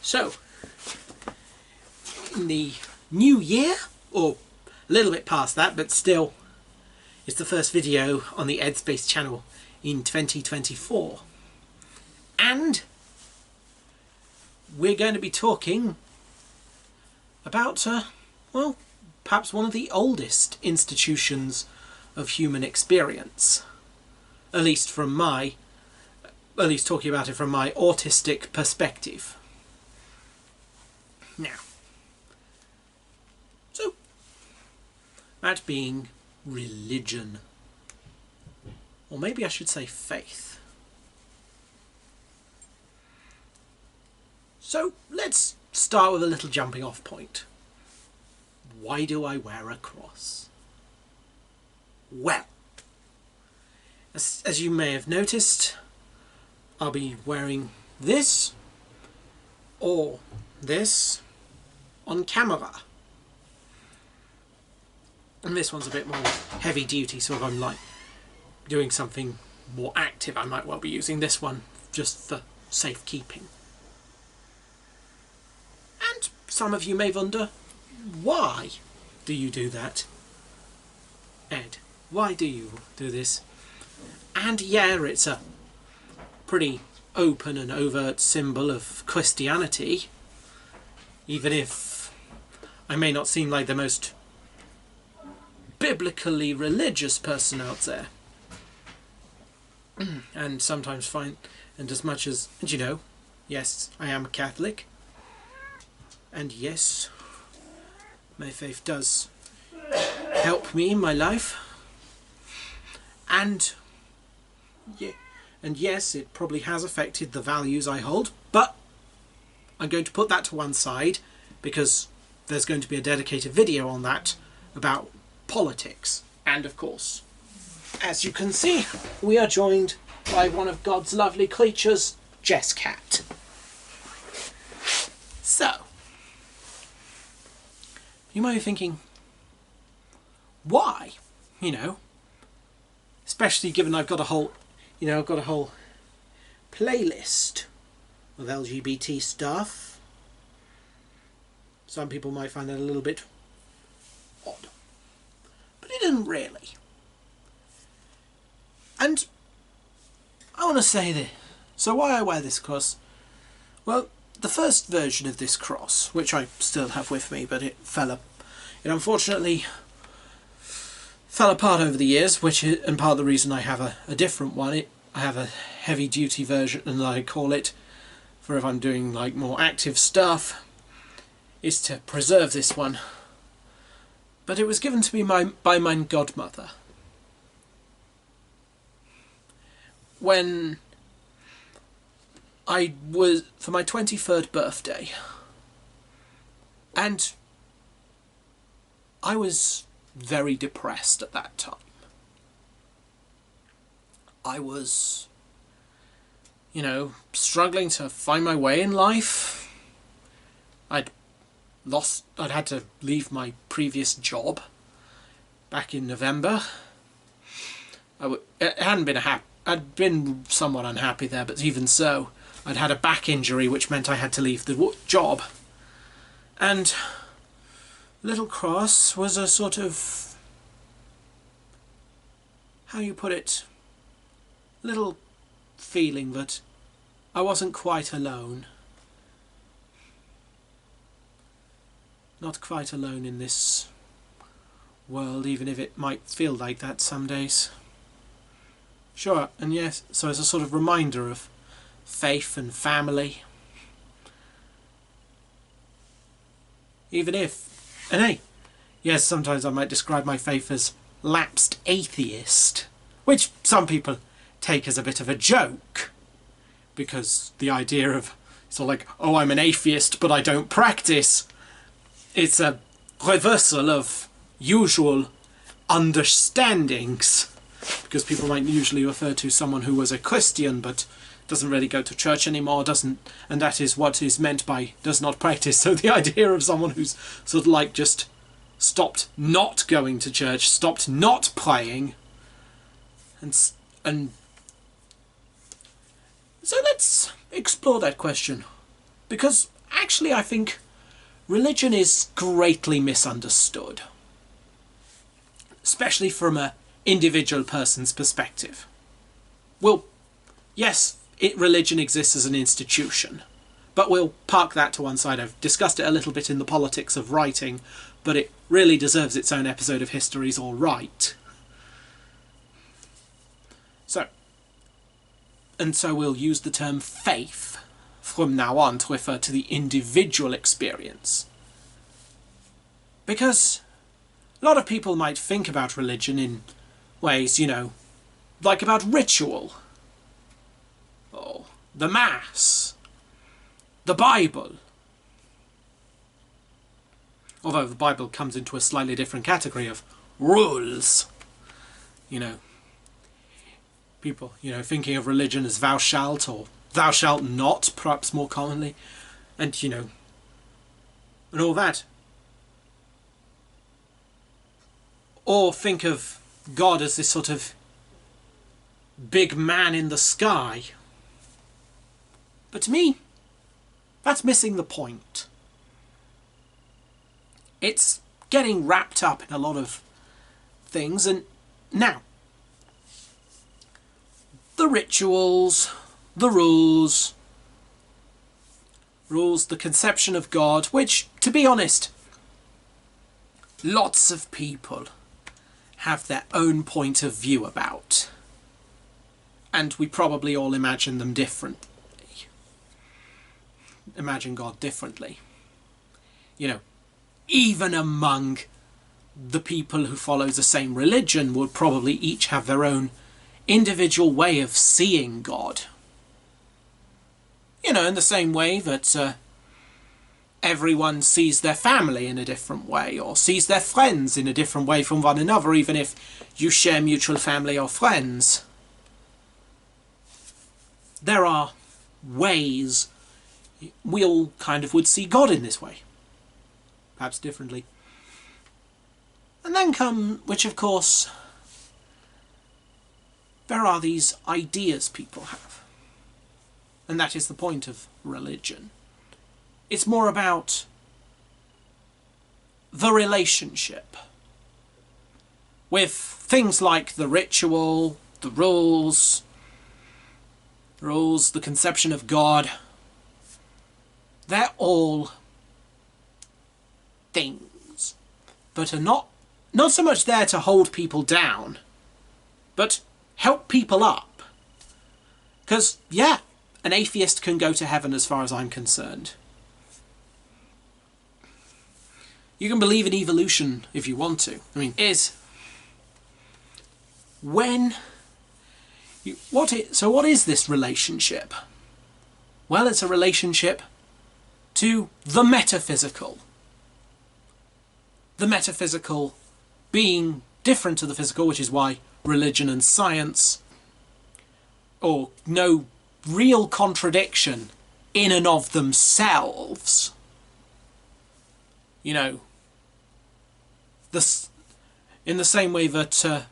So, in the new year, or a little bit past that, but still, it's the first video on the Headspace channel in 2024. And we're going to be talking about, well, perhaps one of the oldest institutions of human experience. At least talking about it from my autistic perspective. Now, so, that being religion, or maybe I should say faith. So, let's start with a little jumping off point. Why do I wear a cross? Well, as you may have noticed, I'll be wearing this or this on camera. And this one's a bit more heavy duty, so if I'm like doing something more active, I might well be using this one just for safekeeping. And some of you may wonder, why do you do that? Ed, why do you do this? And yeah, it's a pretty open and overt symbol of Christianity, even if I may not seem like the most biblically religious person out there. And sometimes find, and as much as, and you know, yes, I am a Catholic, and yes, my faith does help me in my life, and yeah, and yes, it probably has affected the values I hold, but I'm going to put that to one side because there's going to be a dedicated video on that about politics. And of course, as you can see, we are joined by one of God's lovely creatures, Jess Cat. So, you might be thinking, why? You know, especially given I've got a whole playlist of LGBT stuff. Some people might find that a little bit odd, but it isn't really. And I want to say this. So why I wear this cross? Well, the first version of this cross, which I still have with me, but it unfortunately fell apart over the years, and part of the reason I have a different one. I have a heavy duty version, and I call it, for if I'm doing like more active stuff, is to preserve this one. But it was given to me by my godmother when I was for my 23rd birthday, and I was very depressed at that time. I was, you know, struggling to find my way in life. I'd had to leave my previous job back in November. I'd been somewhat unhappy there, but even so, I'd had a back injury, which meant I had to leave the job. And Little Cross was a sort of, how you put it, little feeling that I wasn't quite alone. Not quite alone in this world, even if it might feel like that some days. Sure, and yes, so as a sort of reminder of faith and family. Even if, and hey, yes, sometimes I might describe my faith as lapsed atheist, which some people take as a bit of a joke, because the idea of, sort of like, oh, I'm an atheist but I don't practice, it's a reversal of usual understandings, because people might usually refer to someone who was a Christian but doesn't really go to church anymore, and that is what is meant by does not practice. So the idea of someone who's sort of like just stopped not going to church, stopped not praying, and so let's explore that question, because actually I think religion is greatly misunderstood, especially from an individual person's perspective. Well, yes, religion exists as an institution, but we'll park that to one side. I've discussed it a little bit in the politics of writing, but it really deserves its own episode of History's All Right. So we'll use the term faith from now on to refer to the individual experience. Because a lot of people might think about religion in ways, you know, like about ritual, or the Mass, the Bible. Although the Bible comes into a slightly different category of rules. You know, people, you know, thinking of religion as thou shalt or thou shalt not, perhaps more commonly, and, you know, and all that. Or think of God as this sort of big man in the sky. But to me, that's missing the point. It's getting wrapped up in a lot of things, and now, the rituals, the rules, the conception of God, which, to be honest, lots of people have their own point of view about. And we probably all imagine them differently. Imagine God differently. You know, even among the people who follow the same religion would probably each have their own individual way of seeing God. You know, in the same way that everyone sees their family in a different way, or sees their friends in a different way from one another, even if you share mutual family or friends. There are ways we all kind of would see God in this way. Perhaps differently. And then come, which of course, there are these ideas people have. And that is the point of religion. It's more about the relationship with things like the ritual, the rules, the conception of God. They're all things, but are not so much there to hold people down, but help people up. Because, yeah, an atheist can go to heaven as far as I'm concerned. You can believe in evolution if you want to. I mean, so what is this relationship? Well, it's a relationship to the metaphysical. The metaphysical being different to the physical, which is why religion and science, or no real contradiction in and of themselves. You know, in the same way that,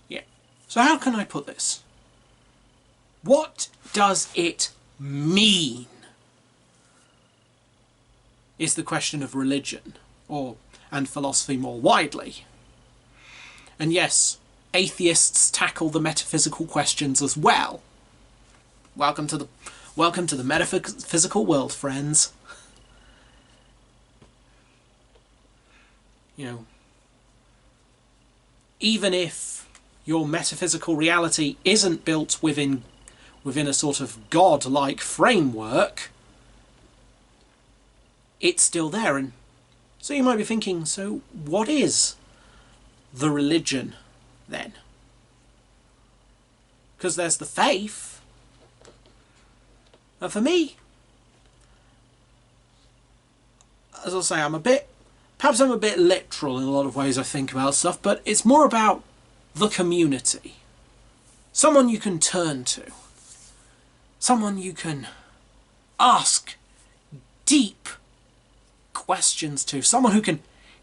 yeah. So how can I put this? What does it mean? Is the question of religion, and philosophy more widely. And yes, atheists tackle the metaphysical questions as well. Welcome to the metaphysical world, friends. You know, even if your metaphysical reality isn't built within a sort of God-like framework, it's still there. And so you might be thinking, so what is the religion then? Because there's the faith. And for me, as I say, perhaps I'm a bit literal in a lot of ways I think about stuff, but it's more about the community. Someone you can turn to. Someone you can ask deep questions to. Someone who can,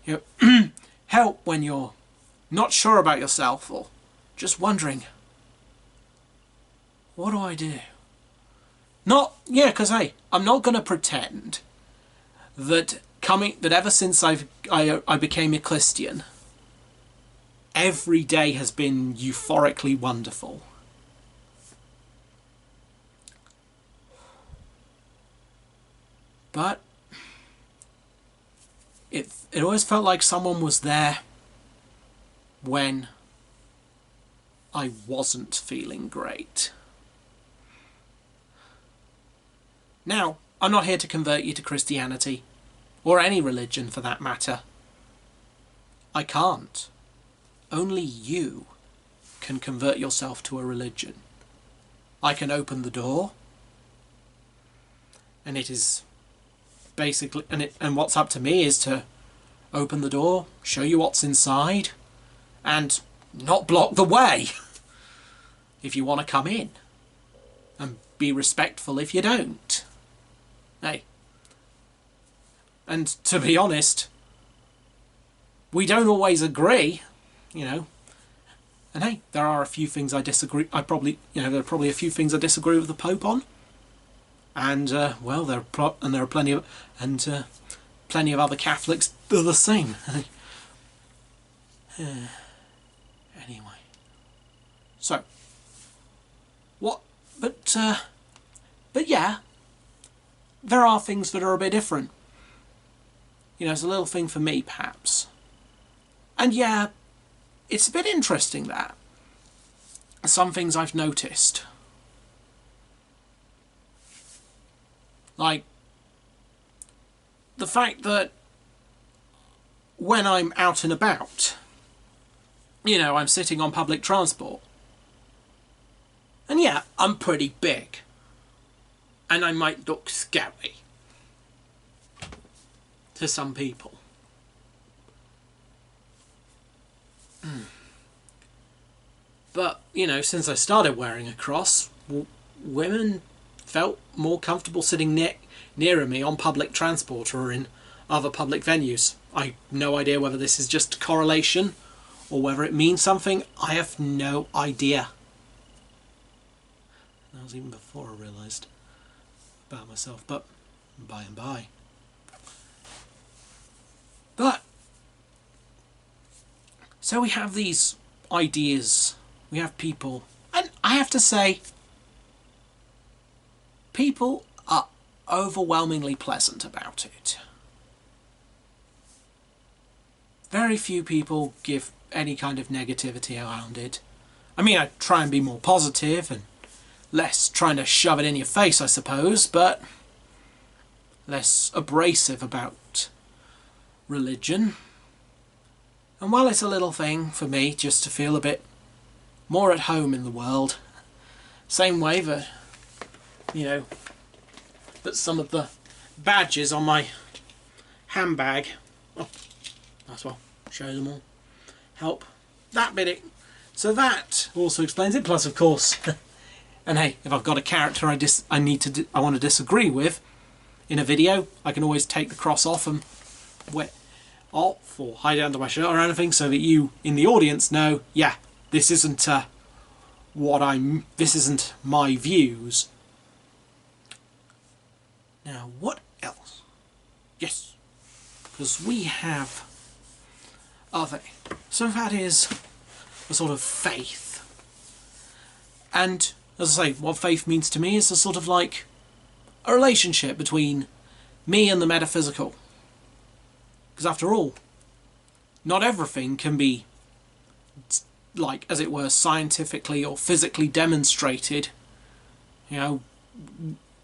you know, help when you're not sure about yourself or just wondering, what do I do? Not, yeah, because hey, I'm not going to pretend that ever since I became a Christian, every day has been euphorically wonderful. But it always felt like someone was there when I wasn't feeling great. Now, I'm not here to convert you to Christianity, or any religion for that matter. I can't. Only you can convert yourself to a religion. I can open the door, and it is basically, and what's up to me is to open the door, show you what's inside, and not block the way if you want to come in, and be respectful if you don't. Hey, and to be honest, we don't always agree, you know. And hey, there are a few things I disagree. There are probably a few things I disagree with the Pope on. And well, there are plenty of other Catholics that are the same. Anyway, so what? But yeah, there are things that are a bit different. You know, it's a little thing for me, perhaps. And yeah, it's a bit interesting that some things I've noticed, like the fact that when I'm out and about, you know, I'm sitting on public transport, and yeah, I'm pretty big, and I might look scary to some people. But, you know, since I started wearing a cross, women felt more comfortable sitting nearer me on public transport or in other public venues. I have no idea whether this is just correlation or whether it means something. I have no idea. That was even before I realised about myself, but by and by. But, so we have these ideas, we have people, and I have to say, people are overwhelmingly pleasant about it. Very few people give any kind of negativity around it. I mean, I try and be more positive and less trying to shove it in your face, I suppose, but less abrasive about religion. And while it's a little thing for me just to feel a bit more at home in the world, same way that, you know, that some of the badges on my handbag, oh, might as well show them all, help that bit. So that also explains it. Plus, of course, and hey, if I've got a character I want to disagree with in a video, I can always take the cross off and off or hide it under my shirt or anything, so that you in the audience know, yeah, this isn't this isn't my views. Now, what else? Yes, because we have other. So that is a sort of faith. And as I say, what faith means to me is a sort of like a relationship between me and the metaphysical. Because after all, not everything can be, like, as it were, scientifically or physically demonstrated. You know,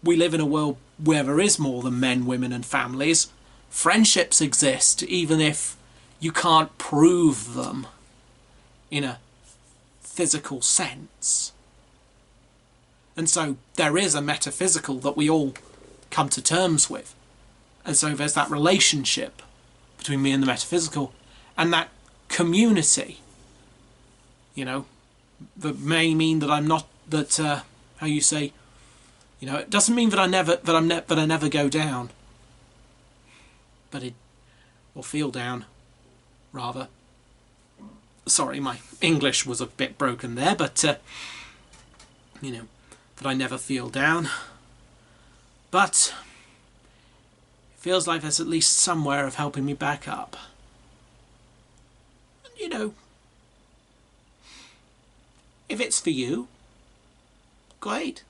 we live in a world where there is more than men, women and families. Friendships exist, even if you can't prove them in a physical sense. And so there is a metaphysical that we all come to terms with. And so there's that relationship between me and the metaphysical, and that community, you know, that may mean that I'm not, that, how you say, you know, it doesn't mean that I never go down, but it, or feel down, rather. Sorry, my English was a bit broken there, but, you know, that I never feel down. But it feels like there's at least some way of helping me back up. And, you know, if it's for you, great.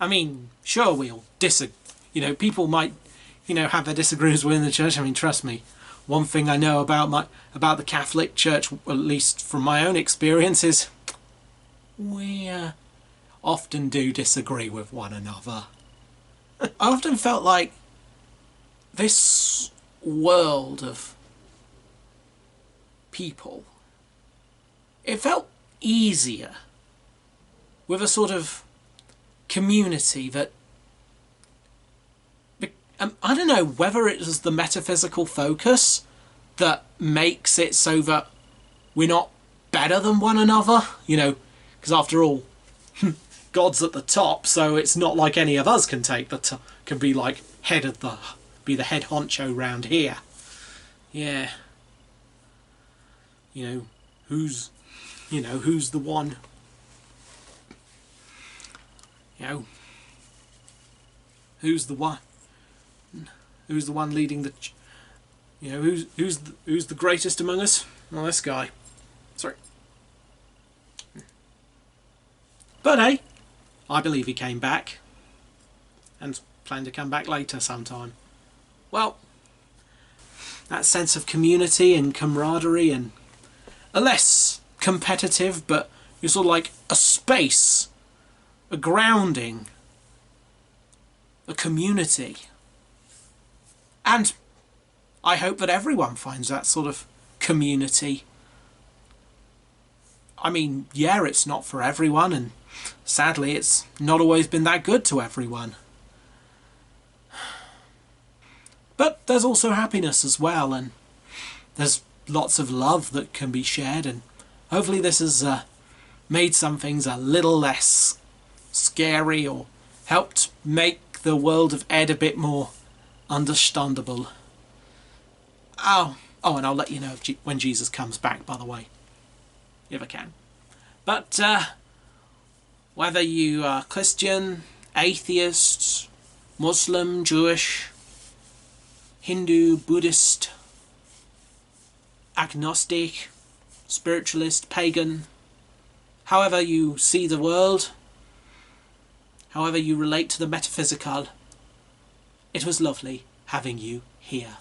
I mean, sure, we'll disagree. You know, people might, you know, have their disagreements within the church. I mean, trust me, one thing I know about the Catholic Church, at least from my own experience, is we often do disagree with one another. I often felt like this world of people, it felt easier with a sort of community that, I don't know whether it was the metaphysical focus that makes it so that we're not better than one another, you know, because after all, God's at the top, so it's not like any of us can take the can be like be the head honcho round here. Yeah. You know, who's the one, you know, who's the one leading the, you know, who's the greatest among us? Well, this guy. Sorry. But hey, I believe he came back, and plan to come back later sometime. Well, that sense of community and camaraderie, and a less competitive, but you're sort of like a space, a grounding, a community. And I hope that everyone finds that sort of community. I mean, yeah, it's not for everyone, and sadly it's not always been that good to everyone. But there's also happiness as well, and there's lots of love that can be shared, and hopefully this has made some things a little less scary, or helped make the world of Ed a bit more understandable. Oh, and I'll let you know when Jesus comes back, by the way, if I can. But whether you are Christian, atheist, Muslim, Jewish, Hindu, Buddhist, agnostic, spiritualist, pagan, however you see the world, however you relate to the metaphysical, it was lovely having you here.